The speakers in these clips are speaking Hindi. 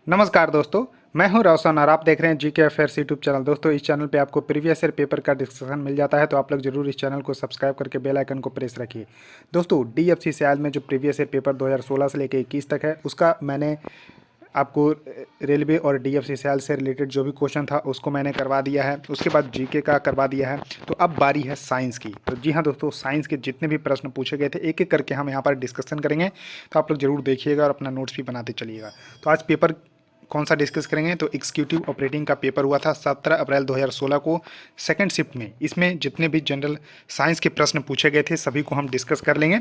नमस्कार दोस्तों, मैं हूं रोशन और आप देख रहे हैं जीके अफेयर्स यूट्यूब चैनल। दोस्तों, इस चैनल पे आपको प्रीवियस ईयर पेपर का डिस्कशन मिल जाता है, तो आप लोग जरूर इस चैनल को सब्सक्राइब करके बेल आइकन को प्रेस रखिए। दोस्तों, डीएफसी सैल में जो प्रीवियस ईयर पेपर 2016 से लेकर 21 तक है, उसका मैंने आपको रेलवे और डीएफसी सैल से रिलेटेड जो भी क्वेश्चन था उसको मैंने करवा दिया है। उसके बाद जीके का करवा दिया है। तो अब बारी है साइंस की। तो जी हाँ दोस्तों, साइंस के जितने भी प्रश्न पूछे गए थे एक एक करके हम यहाँ पर डिस्कशन करेंगे। तो आप लोग जरूर देखिएगा और अपना नोट्स भी बनाते चलिएगा। तो आज पेपर कौन सा डिस्कस करेंगे, तो एग्जीक्यूटिव ऑपरेटिंग का पेपर हुआ था 17 अप्रैल 2016 को सेकंड शिफ्ट में। इसमें जितने भी जनरल साइंस के प्रश्न पूछे गए थे सभी को हम डिस्कस कर लेंगे।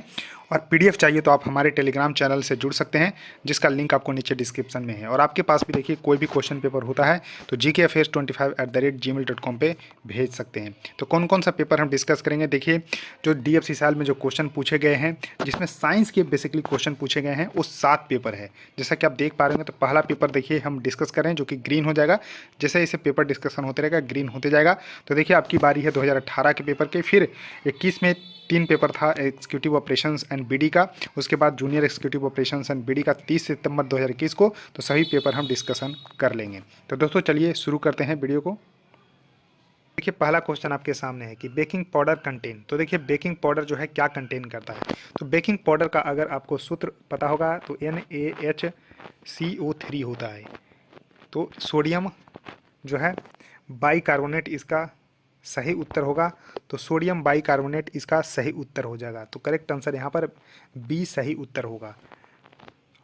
और पीडीएफ चाहिए तो आप हमारे टेलीग्राम चैनल से जुड़ सकते हैं, जिसका लिंक आपको नीचे डिस्क्रिप्शन में है। और आपके पास भी देखिए कोई भी क्वेश्चन पेपर होता है तो gkfairs25@gmail.com पे भेज सकते हैं। तो कौन कौन सा पेपर हम डिस्कस करेंगे, देखिए जो डीएफसी साल में जो क्वेश्चन पूछे गए हैं, जिसमें साइंस के बेसिकली क्वेश्चन पूछे गए हैं, वो 7 पेपर है। जैसा कि आप देख पा रहे होंगे, तो पहला पेपर देखिए हम डिस्कस करें जो कि ग्रीन हो जाएगा। जैसे जैसे पेपर डिस्कशन होते रहेगा ग्रीन होते जाएगा। तो देखिए आपकी बारी है 2018 के पेपर के। फिर 21 में 3 पेपर था एग्जीक्यूटिव ऑपरेशंस एंड बीडी का। उसके बाद junior executive operations and BD का 30 सितंबर 2021 को। तो सभी पेपर हम डिस्कशन कर लेंगे। तो दोस्तों चलिए शुरू करते हैं वीडियो को। देखिए पहला क्वेश्चन आपके सामने है कि बेकिंग पाउडर कंटेन। तो देखिए बेकिंग पाउडर जो है क्या कंटेन करता है। तो बेकिंग पाउडर का अगर आपको सूत्र पता होगा तो NaHCO3 होता है। तो सोडियम जो है बाइकार्बोनेट इसका सही उत्तर होगा। तो सोडियम बाइकार्बोनेट इसका सही उत्तर हो जाएगा। तो करेक्ट आंसर यहाँ पर बी सही उत्तर होगा।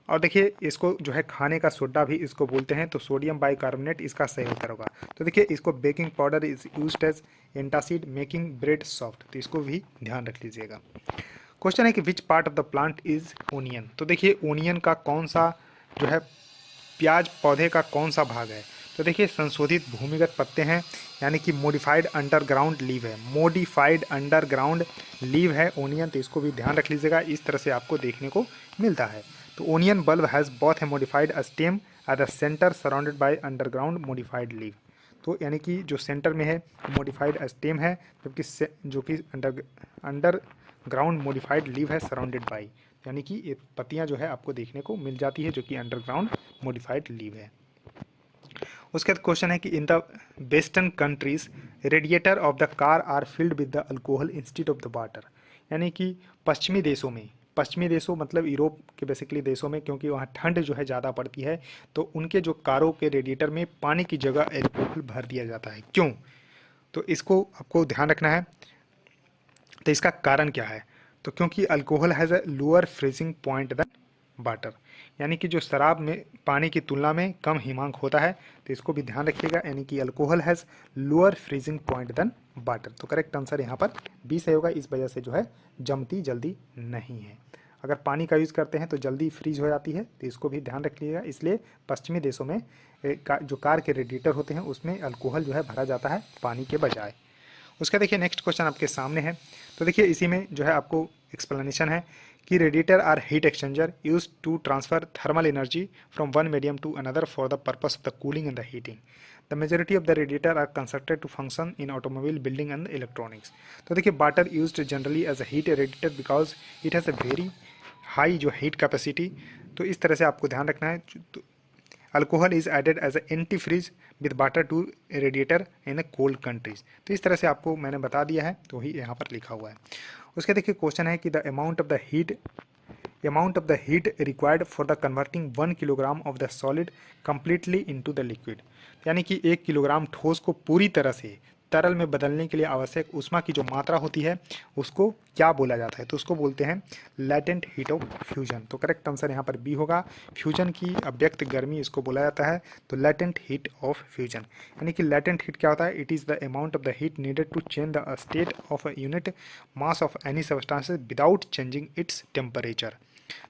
और देखिए इसको जो है खाने का सोडा भी इसको बोलते हैं। तो सोडियम बाइकार्बोनेट इसका सही उत्तर होगा। तो देखिए इसको baking powder is used as antacid making bread soft. तो इसको भी ध्यान रख लीजिएगा। क्वेश्चन है कि which part of the plant is onion. तो देखिए ओनियन का कौन सा जो है प्याज पौधे का कौन सा भाग है। तो देखिए संशोधित भूमिगत पत्ते हैं, यानी कि मॉडिफाइड अंडरग्राउंड लीव है। मॉडिफाइड अंडरग्राउंड लीव है ओनियन। तो इसको भी ध्यान रख लीजिएगा, इस तरह से आपको देखने को मिलता है। तो onion bulb has both A modified stem at the centre surrounded by underground modified leave. तो यानी कि जो सेंटर में है मॉडिफाइड स्टेम है, जबकि जो कि अंडर ग्राउंड मॉडिफाइड लीव है सराउंडेड बाई, यानी कि ये पत्तियां जो है आपको देखने को मिल जाती है जो कि अंडरग्राउंड मॉडिफाइड लीव है। उसके बाद क्वेश्चन है कि in the western countries radiator of the car are filled with the alcohol instead of the water. यानी कि पश्चिमी देशों मतलब यूरोप के बेसिकली देशों में, क्योंकि वहाँ ठंड जो है ज़्यादा पड़ती है, तो उनके जो कारों के रेडिएटर में पानी की जगह अल्कोहल भर दिया जाता है। क्यों? तो इसको आपको ध्यान रखना है। तो इसका कारण क्या है? तो क्योंकि alcohol has a lower freezing point than water, यानी कि जो शराब में पानी की तुलना में कम हिमांक होता है। तो इसको भी ध्यान रखिएगा, यानी कि alcohol has lower freezing point than water. तो करेक्ट आंसर यहाँ पर बी सही होगा। इस वजह से जो है जमती जल्दी नहीं है। अगर पानी का यूज़ करते हैं तो जल्दी फ्रीज हो जाती है। तो इसको भी ध्यान रखिएगा। इसलिए पश्चिमी देशों में जो कार के रेडिएटर होते हैं उसमें अल्कोहल जो है भरा जाता है पानी के बजाय। उसका देखिए नेक्स्ट क्वेश्चन आपके सामने है। तो देखिए इसी में जो है आपको एक्सप्लेनेशन है कि radiator are heat exchanger use to transfer thermal energy from one medium to another for the purpose of the cooling and the heating. The majority of the radiator are constructed to function in automobile building and electronics. तो देखिए water used generally as a heat radiator because it has a very high जो हीट कैपेसिटी। तो इस तरह से आपको ध्यान रखना है। तो alcohol is added as antifreeze with water to radiator in cold countries. तो इस तरह से आपको मैंने बता दिया है, तो ही यहाँ पर लिखा हुआ है। उसके देखिए क्वेश्चन है कि the amount of the heat required for the converting 1 kilogram of the solid completely into the liquid. यानी कि 1 किलोग्राम ठोस को पूरी तरह से तरल में बदलने के लिए आवश्यक ऊष्मा की जो मात्रा होती है उसको क्या बोला जाता है। तो उसको बोलते हैं लैटेंट हीट ऑफ फ्यूजन। तो करेक्ट आंसर यहाँ पर बी होगा। फ्यूजन की अव्यक्त गर्मी इसको बोला जाता है। तो लैटेंट हीट ऑफ फ्यूजन, यानी कि लैटेंट हीट क्या होता है? It is the amount of the heat needed to change the state of a unit mass of any substance without changing its temperature.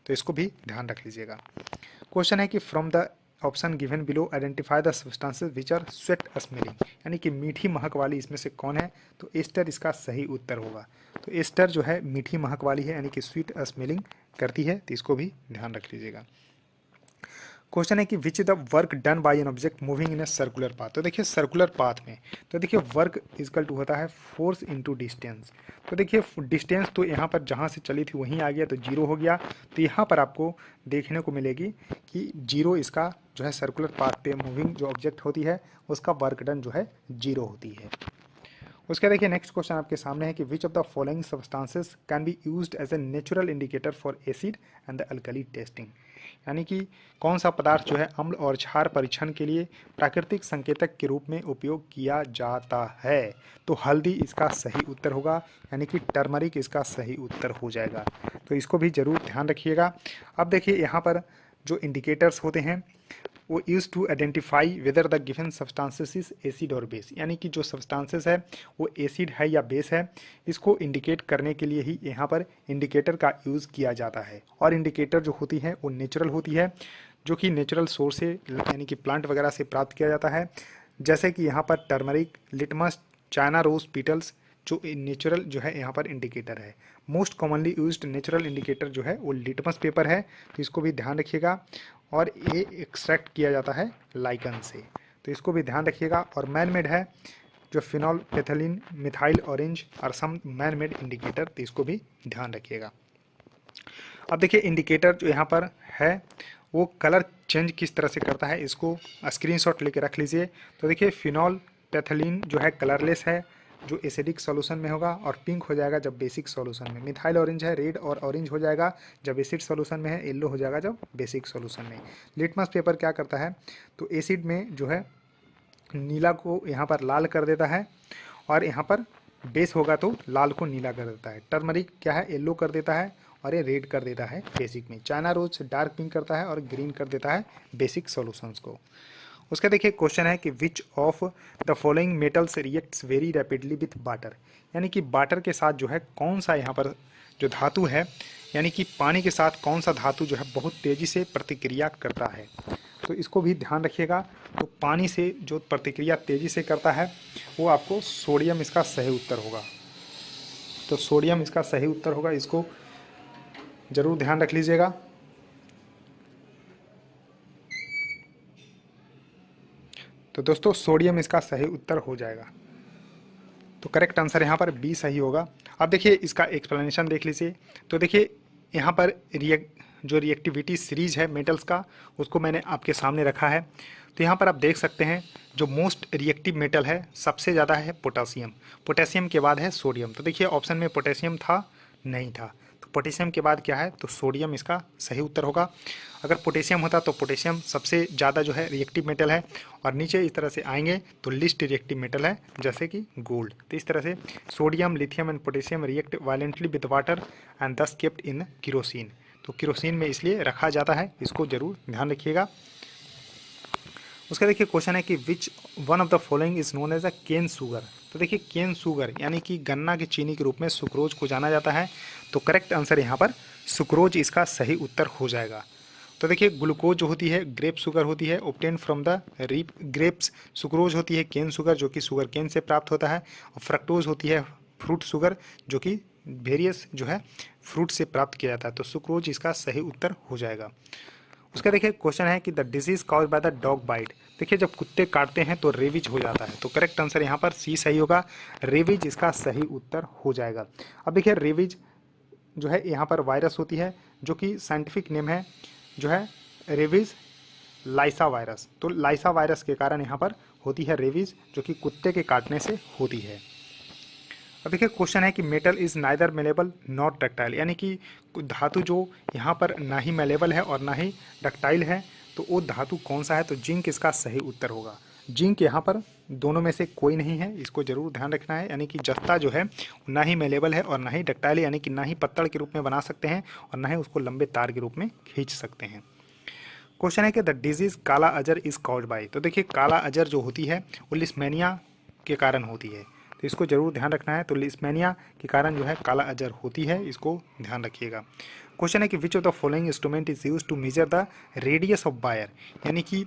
तो इसको भी ध्यान रख लीजिएगा। क्वेश्चन है कि from the option given below identify the substances which are sweet smelling. यानी कि मीठी महक वाली इसमें से कौन है? तो एस्टर इसका सही उत्तर होगा। तो एस्टर जो है मीठी महक वाली है, यानी कि स्वीट स्मेलिंग करती है। तो इसको भी ध्यान रख लीजिएगा। क्वेश्चन है कि which the work done by an object moving in a circular path. तो देखिए सर्कुलर पाथ में तो देखिए वर्क इजकल टू होता है फोर्स इनटू डिस्टेंस। तो देखिए डिस्टेंस तो यहाँ पर जहाँ से चली थी वहीं आ गया तो जीरो हो गया। तो यहाँ पर आपको देखने को मिलेगी कि जीरो इसका जो है सर्कुलर पाथ पे मूविंग जो ऑब्जेक्ट होती है उसका वर्क डन जो है जीरो होती है। उसके देखिए नेक्स्ट क्वेश्चन आपके सामने है कि which of the following substances can be used as a natural indicator for acid and the alkali testing. यानी कि कौन सा पदार्थ जो है अम्ल और क्षार परीक्षण के लिए प्राकृतिक संकेतक के रूप में उपयोग किया जाता है। तो हल्दी इसका सही उत्तर होगा, यानी कि टर्मरिक इसका सही उत्तर हो जाएगा। तो इसको भी जरूर ध्यान रखिएगा। अब देखिए यहाँ पर जो इंडिकेटर्स होते हैं वो use to identify whether the given substances is acid और बेस। यानी कि जो सब्सटेंसेस है वो एसिड है या बेस है, इसको इंडिकेट करने के लिए ही यहाँ पर इंडिकेटर का यूज़ किया जाता है। और इंडिकेटर जो होती है वो नेचुरल होती है, जो कि नेचुरल सोर्स से यानी कि प्लांट वगैरह से प्राप्त किया जाता है। जैसे कि यहाँ पर turmeric, litmus, China rose petals जो नेचुरल जो है यहाँ पर इंडिकेटर है। Most commonly used natural indicator जो है वो लिटमस पेपर है, तो इसको भी ध्यान रखिएगा। और ये एक्सट्रैक्ट किया जाता है लाइकन से, तो इसको भी ध्यान रखिएगा। और मैन मेड है जो फिनॉल, पेथिलीन, मिथाइल ऑरेंज और सम मैन मेड इंडिकेटर, तो इसको भी ध्यान रखिएगा। अब देखिए इंडिकेटर जो यहाँ पर है वो कलर चेंज किस तरह से करता है, इसको स्क्रीनशॉट लेके रख लीजिए। तो देखिए फिनॉल पैथिलीन जो है कलरलेस है, जो एसिडिक सॉल्यूशन में होगा, और पिंक हो जाएगा जब बेसिक सॉल्यूशन में। मिथाइल ऑरेंज है, रेड और ऑरेंज हो जाएगा जब एसिड सॉल्यूशन में है, येलो हो जाएगा जब बेसिक सॉल्यूशन में। लिटमस पेपर क्या करता है, तो एसिड में जो है नीला को यहाँ पर लाल कर देता है, और यहाँ पर बेस होगा तो लाल को नीला कर देता है। टर्मरिक क्या है, येलो कर देता है, और ये रेड कर देता है बेसिक में। चाइना रोज डार्क पिंक करता है और ग्रीन कर देता है बेसिक सॉल्यूशंस को। उसका देखिए क्वेश्चन है कि which of the following metals reacts very rapidly with water. यानी कि वाटर के साथ जो है कौन सा यहाँ पर जो धातु है, यानी कि पानी के साथ कौन सा धातु जो है बहुत तेज़ी से प्रतिक्रिया करता है। तो इसको भी ध्यान रखिएगा। तो पानी से जो प्रतिक्रिया तेज़ी से करता है वो आपको सोडियम इसका सही उत्तर होगा। तो सोडियम इसका सही उत्तर होगा, इसको ज़रूर ध्यान रख लीजिएगा। तो दोस्तों सोडियम इसका सही उत्तर हो जाएगा। तो करेक्ट आंसर यहाँ पर बी सही होगा। अब देखिए इसका एक्सप्लेनेशन देख लीजिए। तो देखिए यहाँ पर जो रिएक्टिविटी सीरीज है मेटल्स का उसको मैंने आपके सामने रखा है। तो यहाँ पर आप देख सकते हैं जो मोस्ट रिएक्टिव मेटल है सबसे ज़्यादा है पोटासियम, पोटेशियम के बाद है सोडियम। तो देखिए ऑप्शन में पोटेशियम था नहीं था, तो पोटेशियम के बाद क्या है, तो सोडियम इसका सही उत्तर होगा। अगर पोटेशियम होता तो पोटेशियम सबसे ज़्यादा जो है रिएक्टिव मेटल है, और नीचे इस तरह से आएंगे तो लिस्ट रिएक्टिव मेटल है जैसे कि गोल्ड। तो इस तरह से sodium, lithium and potassium react violently with water and दस केप्ट इन किरोसिन। तो किरोसिन में इसलिए रखा जाता है, इसको जरूर ध्यान रखिएगा। उसका देखिए क्वेश्चन है कि which one of the following is known as a cane sugar. तो देखिए केन शुगर यानी कि गन्ना की चीनी के रूप में सुक्रोज को जाना जाता है। तो करेक्ट आंसर यहाँ पर सुक्रोज इसका सही उत्तर हो जाएगा। तो देखिए ग्लूकोज जो होती है ग्रेप शुगर होती है, obtain from the ripe grapes. Sucrose होती है केन शुगर जो कि शुगर केन से प्राप्त होता है, और फ्रक्टोज होती है फ्रूट शुगर जो कि वेरियस जो है फ्रूट से प्राप्त किया जाता है। तो सुक्रोज इसका सही उत्तर हो जाएगा। उसका देखिए क्वेश्चन है कि the disease cause by the dog bite. देखिए जब कुत्ते काटते हैं तो रेबीज हो जाता है। तो करेक्ट आंसर यहाँ पर सी सही होगा, रेबीज इसका सही उत्तर हो जाएगा। अब देखिए रेबीज जो है यहाँ पर वायरस होती है जो कि साइंटिफिक नेम है जो है रेबीज लाइसा वायरस। तो लाइसा वायरस के कारण यहाँ पर होती है रेबीज जो कि कुत्ते के काटने से होती है। अब देखिए क्वेश्चन है कि metal is neither malleable not ductile. यानी कि धातु जो यहाँ पर ना ही मेलेबल है और ना ही डक्टाइल है, तो वो धातु कौन सा है, तो जिंक इसका सही उत्तर होगा। जिंक यहाँ पर दोनों में से कोई नहीं है, इसको जरूर ध्यान रखना है। यानी कि जस्ता जो है ना ही मेलेबल है और ना ही डक्टाइल, यानी कि ना ही पत्तड़ के रूप में बना सकते हैं और ना ही उसको लंबे तार के रूप में खींच सकते हैं। क्वेश्चन है कि द डिजीज काला अजर इज कॉज्ड बाय। तो देखिए काला अजर जो होती है वो लिस्मेनिया के कारण होती है, तो इसको जरूर ध्यान रखना है। तो लिस्मेनिया के कारण जो है काला अजर होती है, इसको ध्यान रखिएगा। क्वेश्चन है कि which of the following instrument is use to measure the radius of wire. यानी कि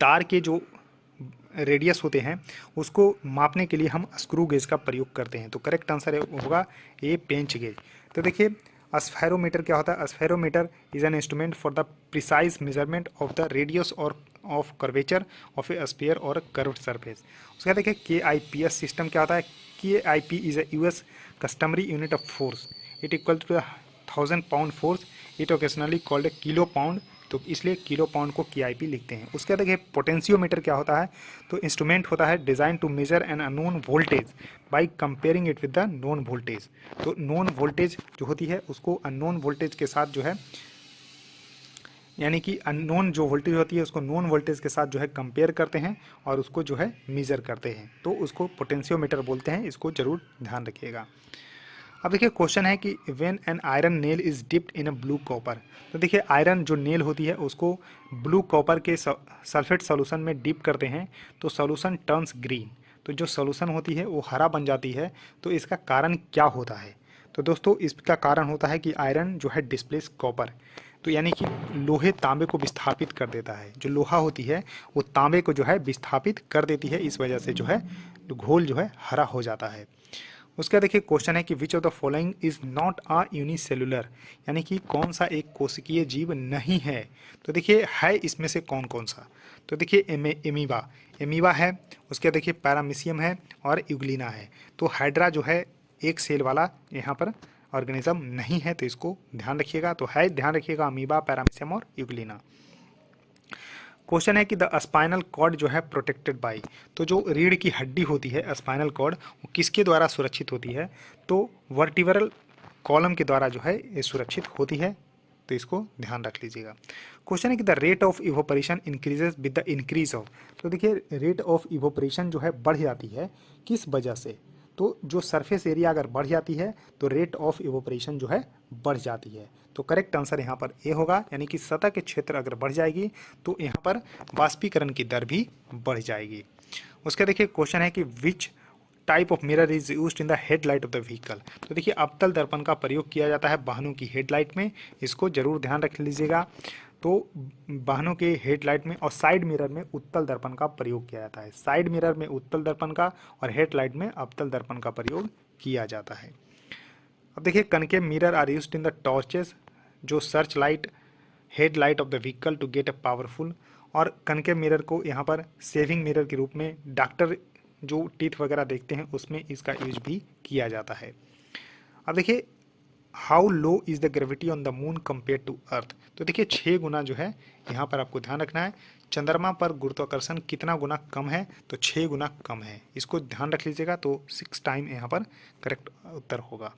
तार के जो रेडियस होते हैं उसको मापने के लिए हम स्क्रू गेज का प्रयोग करते हैं। तो करेक्ट आंसर होगा ए पेंच गेज। तो देखिए स्फेरोमीटर क्या होता है? Spherometer is an instrument for the precise measurement of the radius or of curvature of a sphere or curved surface. उसका देखिए KIPS सिस्टम क्या होता है? KIP is a US customary unit of force, it equal to 1000 pound force, it occasionally called a kilo pound, तो इसलिए किलो पाउंड को KIP लिखते हैं। उसके देखिए पोटेंशियोमीटर क्या होता है? तो इंस्ट्रूमेंट होता है design to measure an unknown voltage by comparing it with the known voltage. तो नोन वोल्टेज जो होती है उसको अननोन वोल्टेज के साथ जो है, यानी कि अननोन जो वोल्टेज होती है उसको नोन वोल्टेज के साथ जो है कंपेयर करते हैं और उसको जो है मेजर करते हैं, तो उसको पोटेंशियोमीटर बोलते हैं। इसको जरूर ध्यान रखिएगा। अब देखिए क्वेश्चन है कि when an iron nail is dipped in a blue copper, तो देखिए आयरन जो नेल होती है उसको ब्लू कॉपर के सल्फेट सॉल्यूशन में डिप करते हैं तो सॉल्यूशन टर्न्स ग्रीन, तो जो सॉल्यूशन होती है वो हरा बन जाती है। तो इसका कारण क्या होता है? तो दोस्तों इसका कारण होता है कि आयरन जो है डिस्प्लेस कॉपर, तो यानी कि लोहे तांबे को विस्थापित कर देता है। जो लोहा होती है वो तांबे को जो है विस्थापित कर देती है, इस वजह से जो है घोल जो है हरा हो जाता है। उसका देखिए क्वेश्चन है कि which of the following is not a unicellular, यानी कि कौन सा एक कोशिकीय जीव नहीं है? तो देखिए है इसमें से कौन कौन सा? तो देखिए एमीबा, एमीबा है, उसके देखिए पैरामीशियम है और यूग्लिना है। तो हाइड्रा जो है एक सेल वाला यहाँ पर ऑर्गेनिज्म नहीं है, तो इसको ध्यान रखिएगा। तो है ध्यान रखिएगा अमीबा, पैरामीशियम और यूग्लिना। क्वेश्चन है कि द स्पाइनल कॉर्ड जो है प्रोटेक्टेड बाय, तो जो रीढ़ की हड्डी होती है स्पाइनल कॉर्ड वो किसके द्वारा सुरक्षित होती है? तो वर्टिब्रल कॉलम के द्वारा जो है ये सुरक्षित होती है, तो इसको ध्यान रख लीजिएगा। क्वेश्चन है कि the rate of evaporation increases with the increase of, तो देखिए रेट ऑफ इवोपरेशन जो है बढ़ जाती है किस वजह से? तो जो सरफेस एरिया अगर बढ़ जाती है तो रेट ऑफ इवोपरेशन जो है बढ़ जाती है। तो करेक्ट आंसर यहाँ पर ए होगा, यानी कि सतह के क्षेत्र अगर बढ़ जाएगी तो यहाँ पर वाष्पीकरण की दर भी बढ़ जाएगी। उसका देखिए क्वेश्चन है कि which type of mirror is used in the headlight of the vehicle, तो देखिए अवतल दर्पण का प्रयोग किया जाता है वाहनों की हेडलाइट में, इसको जरूर ध्यान रख लीजिएगा। तो वाहनों के हेडलाइट में और साइड मिरर में उत्तल दर्पण का प्रयोग किया जाता है। साइड मिरर में उत्तल दर्पण का और हेडलाइट में अवतल दर्पण का प्रयोग किया जाता है। अब देखिए concave mirror are used in the torches, जो search light headlight of the vehicle to get a powerful, और कनकेव मिरर को यहाँ पर सेविंग मिरर के रूप में डॉक्टर जो टीथ वगैरह देखते हैं उसमें इसका यूज भी किया जाता है। अब देखिए how low is the gravity on the moon compare to earth, तो देखिए 6 गुना जो है यहाँ पर आपको ध्यान रखना है। चंद्रमा पर गुरुत्वाकर्षण कितना गुना कम है? तो 6 गुना कम है, इसको ध्यान रख लीजिएगा। तो 6 टाइम यहाँ पर करेक्ट उत्तर होगा।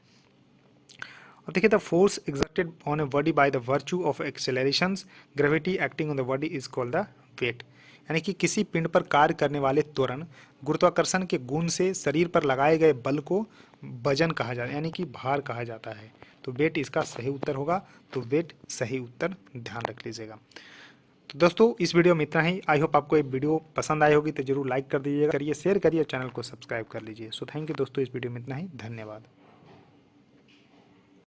अब देखिए the force exerted on a body by the virtue of accelerations gravity acting on the body is called the weight, यानी कि किसी पिंड पर कार्य करने वाले त्वरण गुरुत्वाकर्षण के गुण से शरीर पर लगाए गए बल को वजन कहा जाता है, यानी कि भार कहा जाता है। तो वेट इसका सही उत्तर होगा। तो वेट सही उत्तर, ध्यान रख लीजिएगा। तो दोस्तों इस वीडियो में इतना ही। आई होप आपको ये वीडियो पसंद आई होगी, तो जरूर लाइक कर दीजिएगा, करिए शेयर करिए, चैनल को सब्सक्राइब कर लीजिए। सो थैंक यू दोस्तों, इस वीडियो में इतना ही, धन्यवाद।